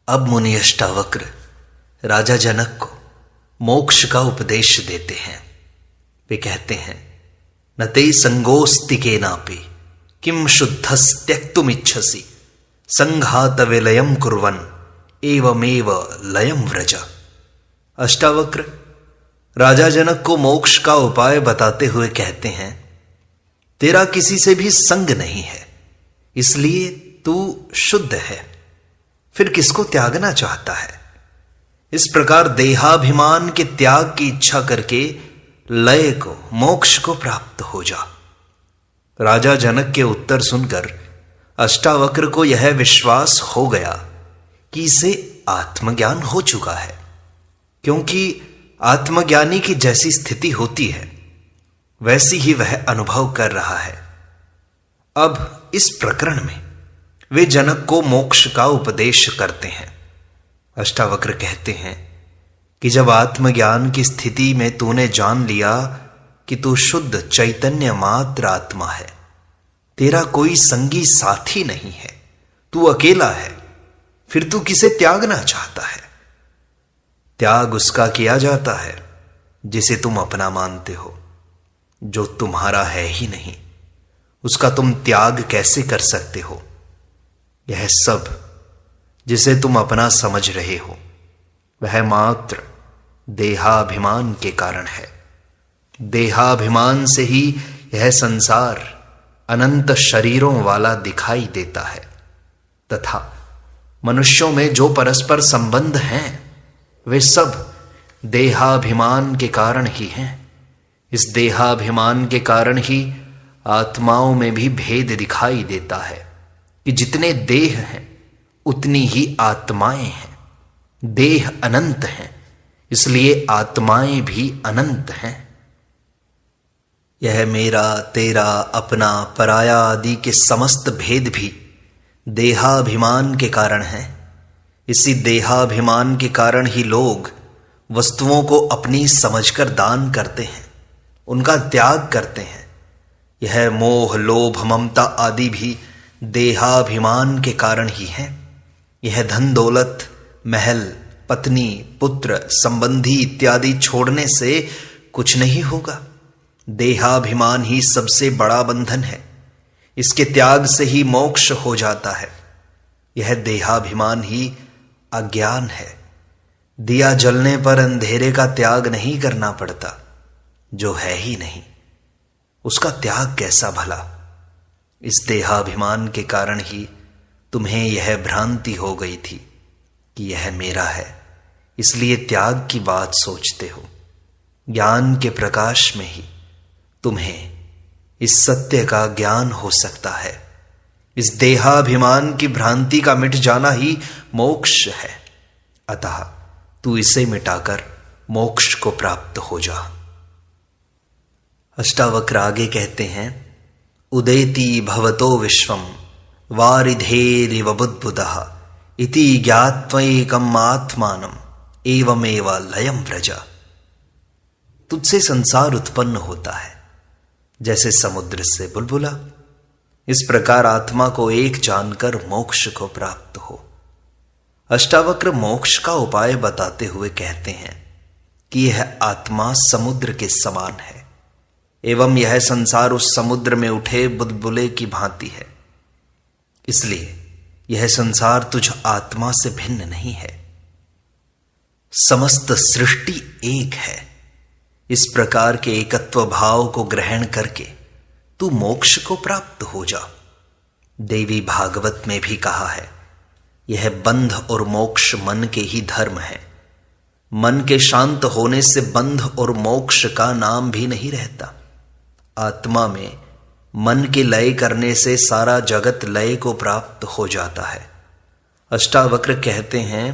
अब मुनि अष्टावक्र राजा जनक को मोक्ष का उपदेश देते हैं। वे कहते हैं, न ते संगोस्ति केनापि किम शुद्धस्त्यक्तुमिच्छसि संघात विलयम कुर्वन् एवमेव लयम व्रज। अष्टावक्र राजा जनक को मोक्ष का उपाय बताते हुए कहते हैं, तेरा किसी से भी संग नहीं है, इसलिए तू शुद्ध है, फिर किसको त्यागना चाहता है। इस प्रकार देहाभिमान के त्याग की इच्छा करके लय को, मोक्ष को प्राप्त हो जा। राजा जनक के उत्तर सुनकर अष्टावक्र को यह विश्वास हो गया कि इसे आत्मज्ञान हो चुका है, क्योंकि आत्मज्ञानी की जैसी स्थिति होती है वैसी ही वह अनुभव कर रहा है। अब इस प्रकरण में वे जनक को मोक्ष का उपदेश करते हैं। अष्टावक्र कहते हैं कि जब आत्मज्ञान की स्थिति में तूने जान लिया कि तू शुद्ध चैतन्य मात्र आत्मा है, तेरा कोई संगी साथी नहीं है, तू अकेला है, फिर तू किसे त्यागना चाहता है। त्याग उसका किया जाता है जिसे तुम अपना मानते हो, जो तुम्हारा है ही नहीं उसका तुम त्याग कैसे कर सकते हो। यह सब जिसे तुम अपना समझ रहे हो वह मात्र देहाभिमान के कारण है। देहाभिमान से ही यह संसार अनंत शरीरों वाला दिखाई देता है, तथा मनुष्यों में जो परस्पर संबंध हैं वे सब देहाभिमान के कारण ही हैं। इस देहाभिमान के कारण ही आत्माओं में भी भेद दिखाई देता है कि जितने देह हैं उतनी ही आत्माएं हैं। देह अनंत हैं, इसलिए आत्माएं भी अनंत हैं। यह मेरा, तेरा, अपना, पराया आदि के समस्त भेद भी देहाभिमान के कारण हैं। इसी देहाभिमान के कारण ही लोग वस्तुओं को अपनी समझकर दान करते हैं, उनका त्याग करते हैं। यह मोह, लोभ, ममता आदि भी देहाभिमान के कारण ही हैं। यह धन दौलत, महल, पत्नी, पुत्र, संबंधी इत्यादि छोड़ने से कुछ नहीं होगा। देहाभिमान ही सबसे बड़ा बंधन है, इसके त्याग से ही मोक्ष हो जाता है। यह देहाभिमान ही अज्ञान है। दिया जलने पर अंधेरे का त्याग नहीं करना पड़ता, जो है ही नहीं उसका त्याग कैसा भला। इस देहाभिमान के कारण ही तुम्हें यह भ्रांति हो गई थी कि यह मेरा है, इसलिए त्याग की बात सोचते हो। ज्ञान के प्रकाश में ही तुम्हें इस सत्य का ज्ञान हो सकता है। इस देहाभिमान की भ्रांति का मिट जाना ही मोक्ष है, अतः तू इसे मिटाकर मोक्ष को प्राप्त हो जा। अष्टावक्र आगे कहते हैं, उदेति भवतो विश्वम वारिधेरिव बुद्बुदः इति ज्ञात्वैकम् आत्मानम् एवमेव लयम व्रज। तुझसे संसार उत्पन्न होता है जैसे समुद्र से बुलबुला, इस प्रकार आत्मा को एक जानकर मोक्ष को प्राप्त हो। अष्टावक्र मोक्ष का उपाय बताते हुए कहते हैं कि यह आत्मा समुद्र के समान है एवं यह संसार उस समुद्र में उठे बुलबुले की भांति है, इसलिए यह संसार तुझ आत्मा से भिन्न नहीं है। समस्त सृष्टि एक है। इस प्रकार के एकत्व भाव को ग्रहण करके तू मोक्ष को प्राप्त हो जा। देवी भागवत में भी कहा है, यह बंध और मोक्ष मन के ही धर्म है। मन के शांत होने से बंध और मोक्ष का नाम भी नहीं रहता। आत्मा में मन के लय करने से सारा जगत लय को प्राप्त हो जाता है। अष्टावक्र कहते हैं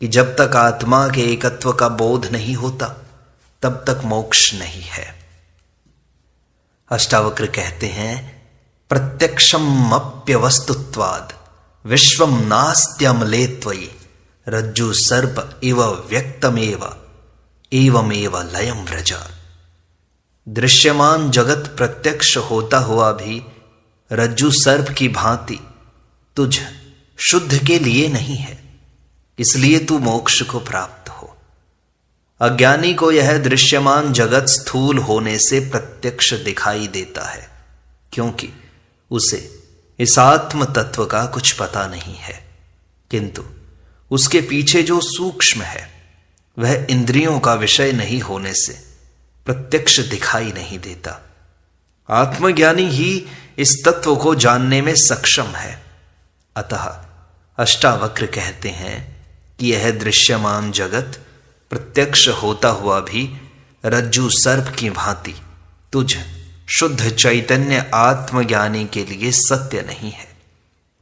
कि जब तक आत्मा के एकत्व का बोध नहीं होता तब तक मोक्ष नहीं है। अष्टावक्र कहते हैं, प्रत्यक्षम अप्यवस्तुत्वाद विश्वम नास्त्यमले त्वयि रज्जु सर्प इव व्यक्तमेव एवमेव लयम व्रज। दृश्यमान जगत प्रत्यक्ष होता हुआ भी रज्जु सर्प की भांति तुझ शुद्ध के लिए नहीं है, इसलिए तू मोक्ष को प्राप्त हो। अज्ञानी को यह दृश्यमान जगत स्थूल होने से प्रत्यक्ष दिखाई देता है, क्योंकि उसे इस आत्म तत्व का कुछ पता नहीं है, किंतु उसके पीछे जो सूक्ष्म है वह इंद्रियों का विषय नहीं होने से प्रत्यक्ष दिखाई नहीं देता। आत्मज्ञानी ही इस तत्व को जानने में सक्षम है। अतः अष्टावक्र कहते हैं कि यह दृश्यमान जगत प्रत्यक्ष होता हुआ भी रज्जु सर्प की भांति तुझ शुद्ध चैतन्य आत्मज्ञानी के लिए सत्य नहीं है।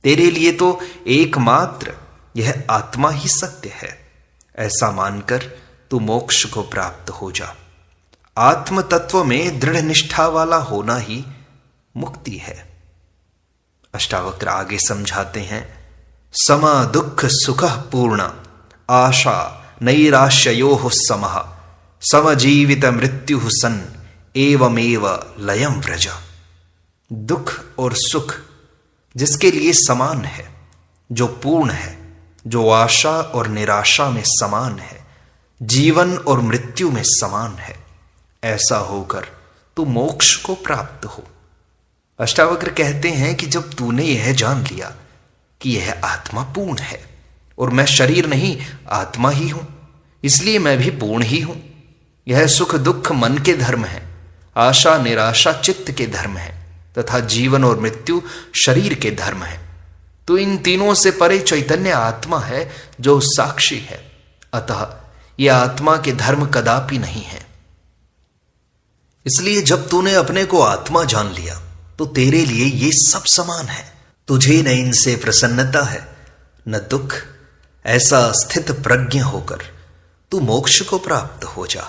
तेरे लिए तो एकमात्र यह आत्मा ही सत्य है। ऐसा मानकर तू मोक्ष को प्राप्त हो जा। आत्म तत्व में दृढ़ निष्ठा वाला होना ही मुक्ति है। अष्टावक्र आगे समझाते हैं, सम दुख सुख पूर्ण आशा नैराश्ययोः समः समजीवित मृत्यु सन एवमेव लयम व्रज। दुख और सुख जिसके लिए समान है, जो पूर्ण है, जो आशा और निराशा में समान है, जीवन और मृत्यु में समान है, ऐसा होकर तू मोक्ष को प्राप्त हो। अष्टावक्र कहते हैं कि जब तूने यह जान लिया कि यह आत्मा पूर्ण है और मैं शरीर नहीं आत्मा ही हूं, इसलिए मैं भी पूर्ण ही हूं। यह सुख दुख मन के धर्म है, आशा निराशा चित्त के धर्म है तथा जीवन और मृत्यु शरीर के धर्म है। तो इन तीनों से परे चैतन्य आत्मा है जो साक्षी है। अतः यह आत्मा के धर्म कदापि नहीं है। इसलिए जब तूने अपने को आत्मा जान लिया तो तेरे लिए ये सब समान है। तुझे न इनसे प्रसन्नता है न दुख। ऐसा स्थित प्रज्ञ होकर तू मोक्ष को प्राप्त हो जा।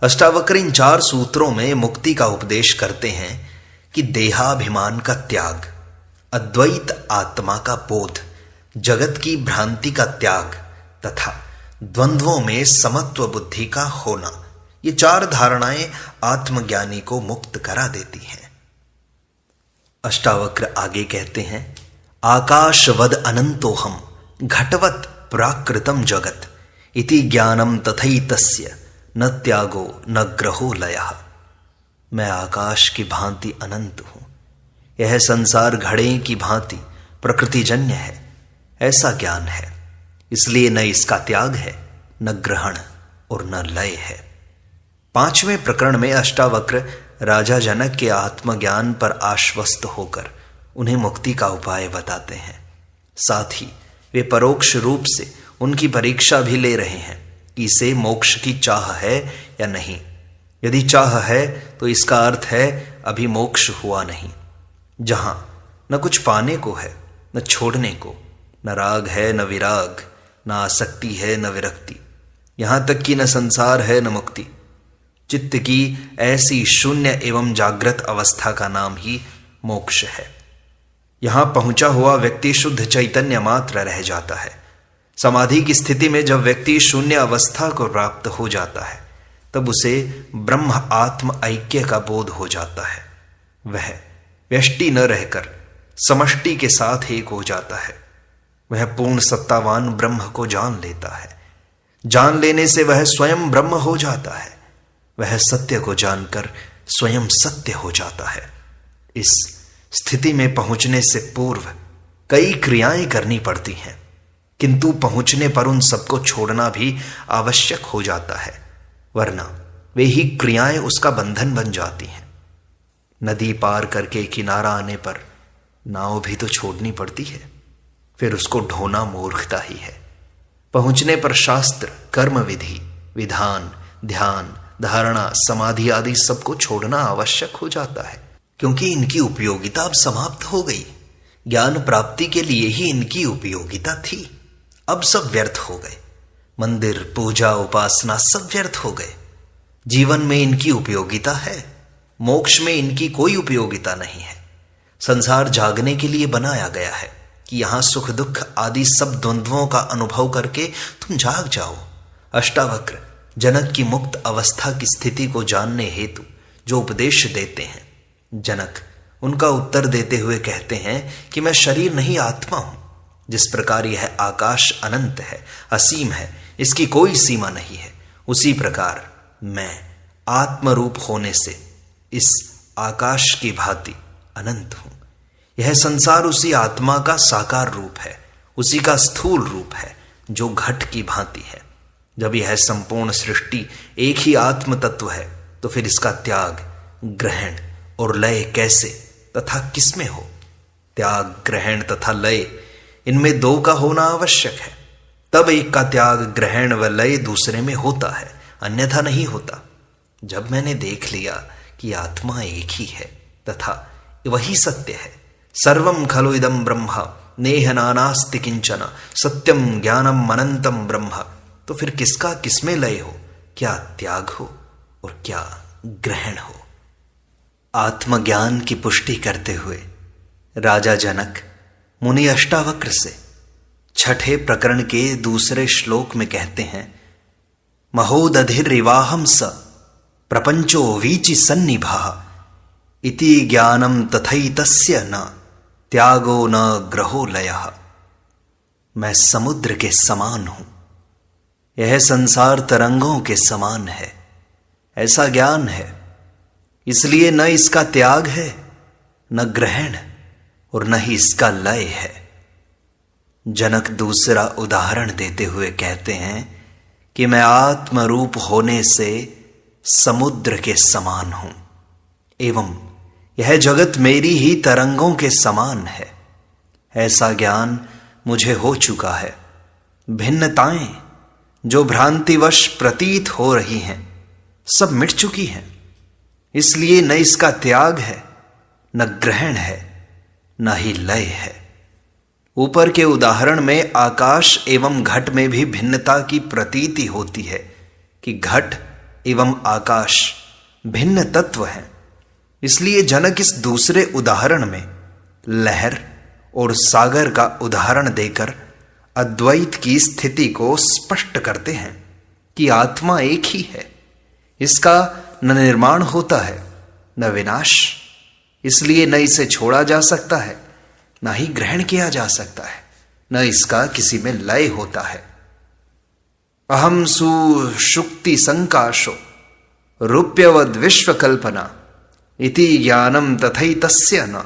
अष्टावक्र इन 4 सूत्रों में मुक्ति का उपदेश करते हैं कि देहाभिमान का त्याग, अद्वैत आत्मा का बोध, जगत की भ्रांति का त्याग तथा द्वंद्वों में समत्व बुद्धि का होना, ये 4 धारणाएं आत्मज्ञानी को मुक्त करा देती हैं। अष्टावक्र आगे कहते हैं, आकाशवद अनंतोहम घटवत प्राकृतम जगत इति ज्ञानम तथैतस्य न त्यागो न ग्रहो लयः। मैं आकाश की भांति अनंत हूं, यह संसार घड़े की भांति प्रकृतिजन्य है, ऐसा ज्ञान है। इसलिए न इसका त्याग है, न ग्रहण और न लय है। 5वें प्रकरण में अष्टावक्र राजा जनक के आत्मज्ञान पर आश्वस्त होकर उन्हें मुक्ति का उपाय बताते हैं। साथ ही वे परोक्ष रूप से उनकी परीक्षा भी ले रहे हैं कि इसे मोक्ष की चाह है या नहीं। यदि चाह है तो इसका अर्थ है अभी मोक्ष हुआ नहीं। जहां न कुछ पाने को है न छोड़ने को, न राग है न विराग, न आसक्ति है न विरक्ति, यहां तक कि न संसार है न मुक्ति। चित्त की ऐसी शून्य एवं जागृत अवस्था का नाम ही मोक्ष है। यहां पहुंचा हुआ व्यक्ति शुद्ध चैतन्य मात्र रह जाता है। समाधि की स्थिति में जब व्यक्ति शून्य अवस्था को प्राप्त हो जाता है तब उसे ब्रह्म आत्म ऐक्य का बोध हो जाता है। वह व्यष्टि न रहकर समष्टि के साथ एक हो जाता है। वह पूर्ण सत्तावान ब्रह्म को जान लेता है। जान लेने से वह स्वयं ब्रह्म हो जाता है। वह सत्य को जानकर स्वयं सत्य हो जाता है। इस स्थिति में पहुंचने से पूर्व कई क्रियाएं करनी पड़ती हैं, किंतु पहुंचने पर उन सबको छोड़ना भी आवश्यक हो जाता है, वरना वे ही क्रियाएं उसका बंधन बन जाती हैं। नदी पार करके किनारा आने पर नाव भी तो छोड़नी पड़ती है, फिर उसको ढोना मूर्खता ही है। पहुंचने पर शास्त्र, कर्म विधि, विधान, ध्यान, धारणा, समाधि आदि सबको छोड़ना आवश्यक हो जाता है, क्योंकि इनकी उपयोगिता अब समाप्त हो गई। ज्ञान प्राप्ति के लिए ही इनकी उपयोगिता थी, अब सब व्यर्थ हो गए। मंदिर, पूजा, उपासना सब व्यर्थ हो गए। जीवन में इनकी उपयोगिता है, मोक्ष में इनकी कोई उपयोगिता नहीं है। संसार जागने के लिए बनाया गया है कि यहां सुख दुख आदि सब द्वंद्वों का अनुभव करके तुम जाग जाओ। अष्टावक्र जनक की मुक्त अवस्था की स्थिति को जानने हेतु जो उपदेश देते हैं, जनक उनका उत्तर देते हुए कहते हैं कि मैं शरीर नहीं आत्मा हूं। जिस प्रकार यह आकाश अनंत है, असीम है, इसकी कोई सीमा नहीं है, उसी प्रकार मैं आत्मरूप होने से इस आकाश की भांति अनंत हूं। यह संसार उसी आत्मा का साकार रूप है, उसी का स्थूल रूप है जो घट की भांति है। जब यह संपूर्ण सृष्टि एक ही आत्म तत्व है तो फिर इसका त्याग, ग्रहण और लय कैसे तथा किसमें हो? त्याग, ग्रहण तथा लय, इनमें दो का होना आवश्यक है, तब एक का त्याग, ग्रहण व लय दूसरे में होता है, अन्यथा नहीं होता। जब मैंने देख लिया कि आत्मा एक ही है तथा वही सत्य है, सर्वम खलु इदं ब्रह्म नेह नानास्ति किंचन सत्यम ज्ञानम अनंतम ब्रह्म, तो फिर किसका किसमें लय हो? क्या त्याग हो और क्या ग्रहण हो? आत्मज्ञान की पुष्टि करते हुए राजा जनक मुनि अष्टावक्र से छठे प्रकरण के दूसरे श्लोक में कहते हैं, महोदधिर्वाहम स प्रपंचो वीचि सन्निभः इति ज्ञानम तथैतस्य न त्यागो न ग्रहो लयः। मैं समुद्र के समान हूं, यह संसार तरंगों के समान है, ऐसा ज्ञान है, इसलिए न इसका त्याग है, न ग्रहण और न ही इसका लय है। जनक दूसरा उदाहरण देते हुए कहते हैं कि मैं आत्मरूप होने से समुद्र के समान हूं एवं यह जगत मेरी ही तरंगों के समान है, ऐसा ज्ञान मुझे हो चुका है। भिन्नताएं जो भ्रांतिवश प्रतीत हो रही हैं सब मिट चुकी हैं, इसलिए न इसका त्याग है, न ग्रहण है, न ही लय है। ऊपर के उदाहरण में आकाश एवं घट में भी भिन्नता की प्रतीति होती है कि घट एवं आकाश भिन्न तत्व हैं, इसलिए जनक इस दूसरे उदाहरण में लहर और सागर का उदाहरण देकर अद्वैत की स्थिति को स्पष्ट करते हैं कि आत्मा एक ही है, इसका न निर्माण होता है न विनाश, इसलिए न इसे छोड़ा जा सकता है न ही ग्रहण किया जा सकता है, न इसका किसी में लय होता है। अहम सुषुप्ति संकाशो रूप्यवद विश्व कल्पना इति ज्ञानम तथैतस्य न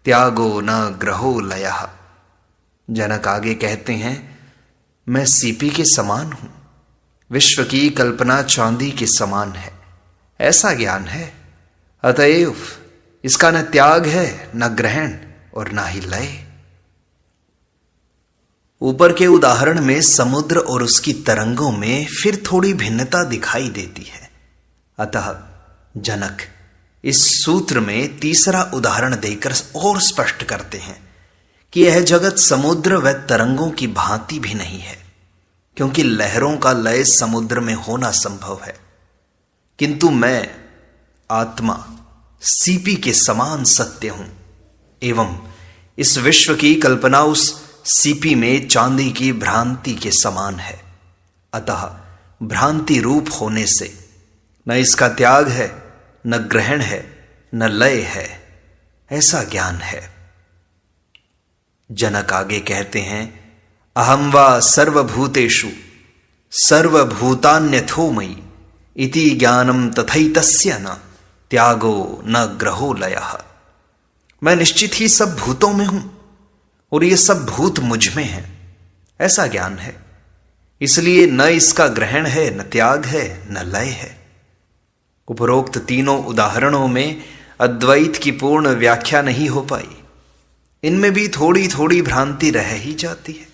त्यागो न ग्रहो लयः। जनक आगे कहते हैं, मैं सीपी के समान हूं, विश्व की कल्पना चांदी के समान है, ऐसा ज्ञान है, अतएव इसका न त्याग है, न ग्रहण और न ही लय। ऊपर के उदाहरण में समुद्र और उसकी तरंगों में फिर थोड़ी भिन्नता दिखाई देती है, अतः जनक इस सूत्र में तीसरा उदाहरण देकर और स्पष्ट करते हैं कि यह जगत समुद्र व तरंगों की भांति भी नहीं है, क्योंकि लहरों का लय समुद्र में होना संभव है, किंतु मैं आत्मा सीपी के समान सत्य हूं एवं इस विश्व की कल्पना उस सीपी में चांदी की भ्रांति के समान है, अतः भ्रांति रूप होने से न इसका त्याग है, न ग्रहण है, न लय है, ऐसा ज्ञान है। जनक आगे कहते हैं, अहम वा सर्वभूतेषु सर्वभूतान्यथो मयि इति ज्ञानम तथैतस्य न त्यागो न ग्रहो लयः। मैं निश्चित ही सब भूतों में हूं और ये सब भूत मुझ में हैं, ऐसा ज्ञान है, इसलिए न इसका ग्रहण है, न त्याग है, न लय है। उपरोक्त तीनों उदाहरणों में अद्वैत की पूर्ण व्याख्या नहीं हो पाई, इनमें भी थोड़ी थोड़ी भ्रांति रह ही जाती है।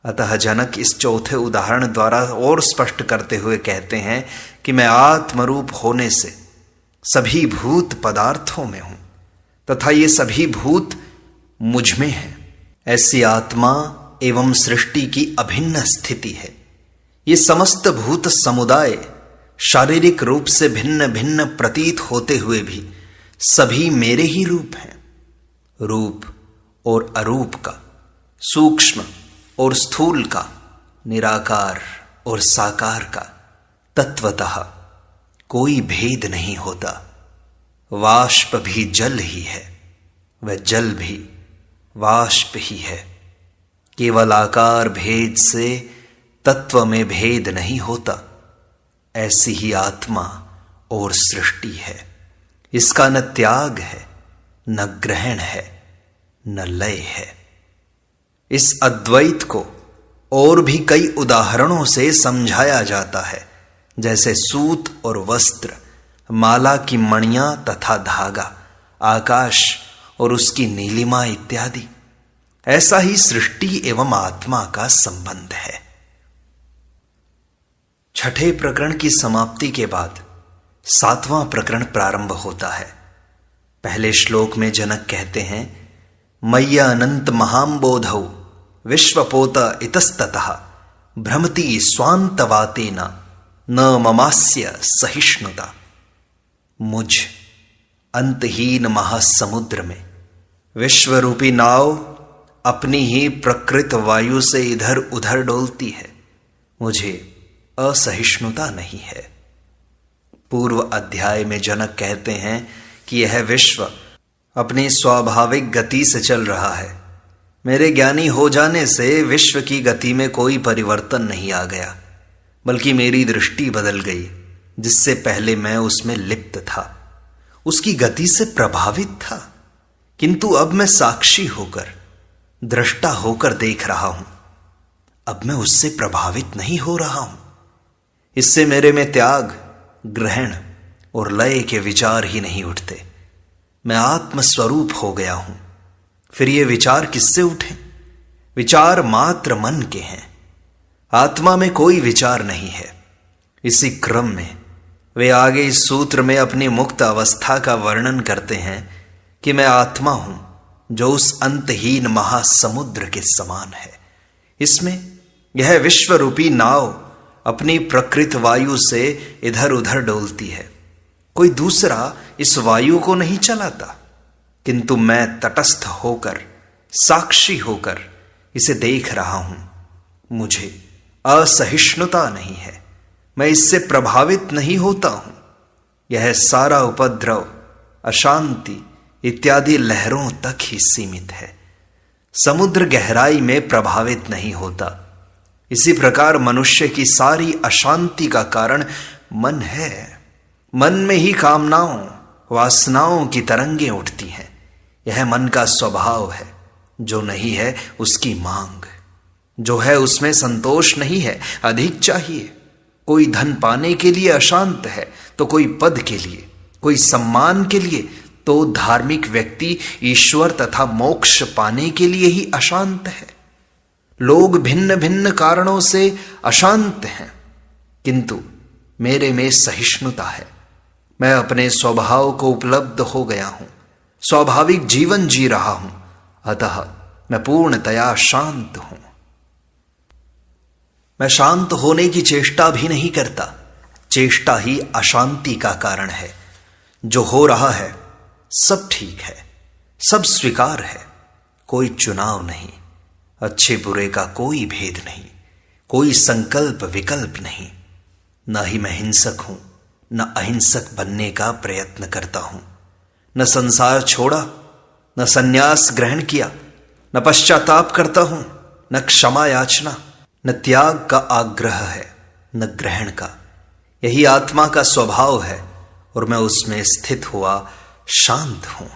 अतः जनक इस चौथे उदाहरण द्वारा और स्पष्ट करते हुए कहते हैं कि मैं आत्मरूप होने से सभी भूत पदार्थों में हूं तथा ये सभी भूत मुझ में हैं। ऐसी आत्मा एवं सृष्टि की अभिन्न स्थिति है। ये समस्त भूत समुदाय शारीरिक रूप से भिन्न भिन्न प्रतीत होते हुए भी सभी मेरे ही रूप हैं। रूप और अरूप का, सूक्ष्म और स्थूल का, निराकार और साकार का तत्वतः कोई भेद नहीं होता। वाष्प भी जल ही है, वह जल भी वाष्प ही है। केवल आकार भेद से तत्व में भेद नहीं होता। ऐसी ही आत्मा और सृष्टि है। इसका न त्याग है, न ग्रहण है, न लय है। इस अद्वैत को और भी कई उदाहरणों से समझाया जाता है, जैसे सूत और वस्त्र, माला की मणियां तथा धागा, आकाश और उसकी नीलिमा इत्यादि। ऐसा ही सृष्टि एवं आत्मा का संबंध है। छठे प्रकरण की समाप्ति के बाद 7वां प्रकरण प्रारंभ होता है। पहले श्लोक में जनक कहते हैं, मय्य अनंत महाम्बोधौ विश्वपोत इतस्ततः भ्रमति स्वांतवातेन न ममास्य सहिष्णुता। मुझ अंतहीन महासमुद्र में विश्वरूपी नाव अपनी ही प्रकृत वायु से इधर उधर डोलती है, मुझे असहिष्णुता नहीं है। पूर्व अध्याय में जनक कहते हैं कि यह विश्व अपनी स्वाभाविक गति से चल रहा है। मेरे ज्ञानी हो जाने से विश्व की गति में कोई परिवर्तन नहीं आ गया, बल्कि मेरी दृष्टि बदल गई। जिससे पहले मैं उसमें लिप्त था, उसकी गति से प्रभावित था, किंतु अब मैं साक्षी होकर, दृष्टा होकर देख रहा हूं। अब मैं उससे प्रभावित नहीं हो रहा हूं। इससे मेरे में त्याग, ग्रहण और लय के विचार ही नहीं उठते। मैं आत्मस्वरूप हो गया हूं। फिर ये विचार किससे उठे? विचार मात्र मन के हैं। आत्मा में कोई विचार नहीं है। इसी क्रम में वे आगे इस सूत्र में अपनी मुक्त अवस्था का वर्णन करते हैं कि मैं आत्मा हूं जो उस अंतहीन महासमुद्र के समान है। इसमें यह विश्वरूपी नाव अपनी प्रकृत वायु से इधर उधर डोलती है। कोई दूसरा इस वायु को नहीं चलाता, किंतु मैं तटस्थ होकर, साक्षी होकर इसे देख रहा हूं। मुझे असहिष्णुता नहीं है। मैं इससे प्रभावित नहीं होता हूं। यह सारा उपद्रव, अशांति इत्यादि लहरों तक ही सीमित है। समुद्र गहराई में प्रभावित नहीं होता। इसी प्रकार मनुष्य की सारी अशांति का कारण मन है। मन में ही कामनाओं, वासनाओं की तरंगें उठती हैं। यह मन का स्वभाव है। जो नहीं है उसकी मांग, जो है उसमें संतोष नहीं है, अधिक चाहिए। कोई धन पाने के लिए अशांत है, तो कोई पद के लिए, कोई सम्मान के लिए, तो धार्मिक व्यक्ति ईश्वर तथा मोक्ष पाने के लिए ही अशांत है। लोग भिन्न भिन्न कारणों से अशांत हैं, किंतु मेरे में सहिष्णुता है। मैं अपने स्वभाव को उपलब्ध हो गया हूं, स्वाभाविक जीवन जी रहा हूं, अतः मैं पूर्णतया शांत हूं। मैं शांत होने की चेष्टा भी नहीं करता। चेष्टा ही अशांति का कारण है। जो हो रहा है सब ठीक है, सब स्वीकार है। कोई चुनाव नहीं, अच्छे बुरे का कोई भेद नहीं, कोई संकल्प विकल्प नहीं। न ही मैं हिंसक हूं, न अहिंसक बनने का प्रयत्न करता हूं। न संसार छोड़ा, न संन्यास ग्रहण किया, न पश्चाताप करता हूं, न क्षमा याचना, न त्याग का आग्रह है, न ग्रहण का। यही आत्मा का स्वभाव है और मैं उसमें स्थित हुआ शांत हूं।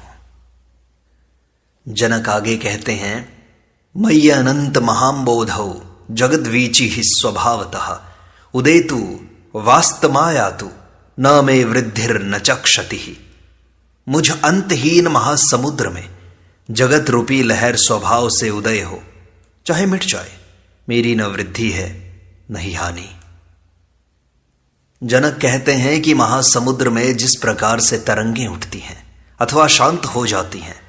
जनक आगे कहते हैं, मय्य अनंत महाम्बोधौ जगद्वीचि ही स्वभावतः उदेतु वास्तमायातु न मे वृद्धिर न च क्षति। मुझ अंतहीन महासमुद्र में जगत रूपी लहर स्वभाव से उदय हो, चाहे मिट जाए, मेरी न वृद्धि है न ही हानि। जनक कहते हैं कि महासमुद्र में जिस प्रकार से तरंगें उठती हैं अथवा शांत हो जाती हैं,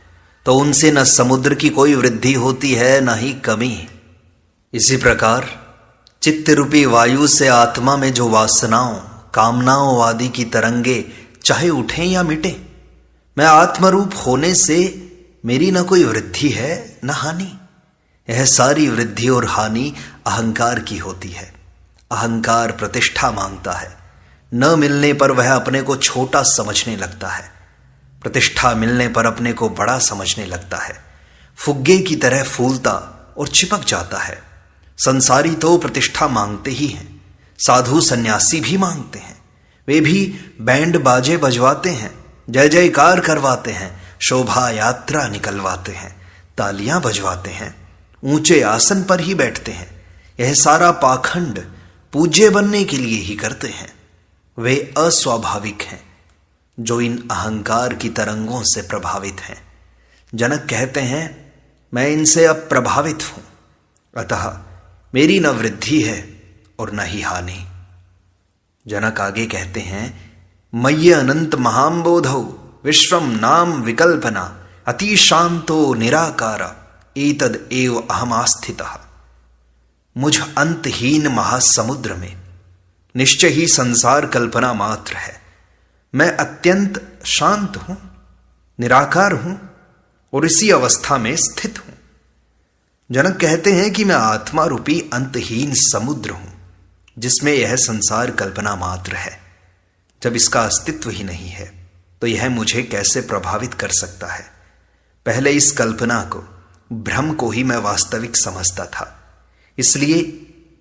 तो उनसे न समुद्र की कोई वृद्धि होती है न ही कमी। इसी प्रकार चित्त रूपी वायु से आत्मा में जो वासनाओं, कामनाओं आदि की तरंगे चाहे उठें या मिटें, मैं आत्मरूप होने से मेरी न कोई वृद्धि है न हानि। यह सारी वृद्धि और हानि अहंकार की होती है। अहंकार प्रतिष्ठा मांगता है। न मिलने पर वह अपने को छोटा समझने लगता है, प्रतिष्ठा मिलने पर अपने को बड़ा समझने लगता है। फुग्गे की तरह फूलता और चिपक जाता है। संसारी तो प्रतिष्ठा मांगते ही हैं, साधु सन्यासी भी मांगते हैं। वे भी बैंड बाजे बजवाते हैं, जय जयकार करवाते हैं, शोभा यात्रा निकलवाते हैं, तालियां बजवाते हैं, ऊंचे आसन पर ही बैठते हैं। यह सारा पाखंड पूज्य बनने के लिए ही करते हैं। वे अस्वाभाविक हैं जो इन अहंकार की तरंगों से प्रभावित हैं। जनक कहते हैं, मैं इनसे अब प्रभावित हूं, अतः मेरी न वृद्धि है और न ही हानि। जनक आगे कहते हैं, मय्य अनंत महाम्बोधौ विश्वम नाम विकल्पना अति शांतो निराकार एतद एव अहमास्थितः। मुझ अंतहीन महासमुद्र में निश्चय ही संसार कल्पना मात्र है। मैं अत्यंत शांत हूं, निराकार हूं और इसी अवस्था में स्थित हूं। जनक कहते हैं कि मैं आत्मा रूपी अंतहीन समुद्र हूं जिसमें यह संसार कल्पना मात्र है। जब इसका अस्तित्व ही नहीं है तो यह मुझे कैसे प्रभावित कर सकता है। पहले इस कल्पना को, भ्रम को ही मैं वास्तविक समझता था, इसलिए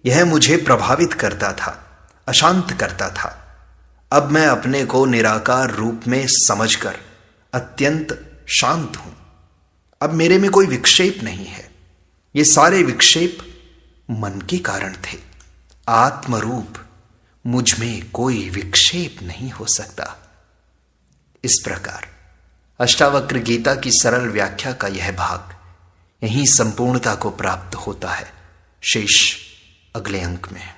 यह मुझे प्रभावित करता था, अशांत करता था। अब मैं अपने को निराकार रूप में समझकर अत्यंत शांत हूं। अब मेरे में कोई विक्षेप नहीं है। ये सारे विक्षेप मन के कारण थे। आत्मरूप मुझ में कोई विक्षेप नहीं हो सकता। इस प्रकार अष्टावक्र गीता की सरल व्याख्या का यह भाग यहीं संपूर्णता को प्राप्त होता है। शेष अगले अंक में।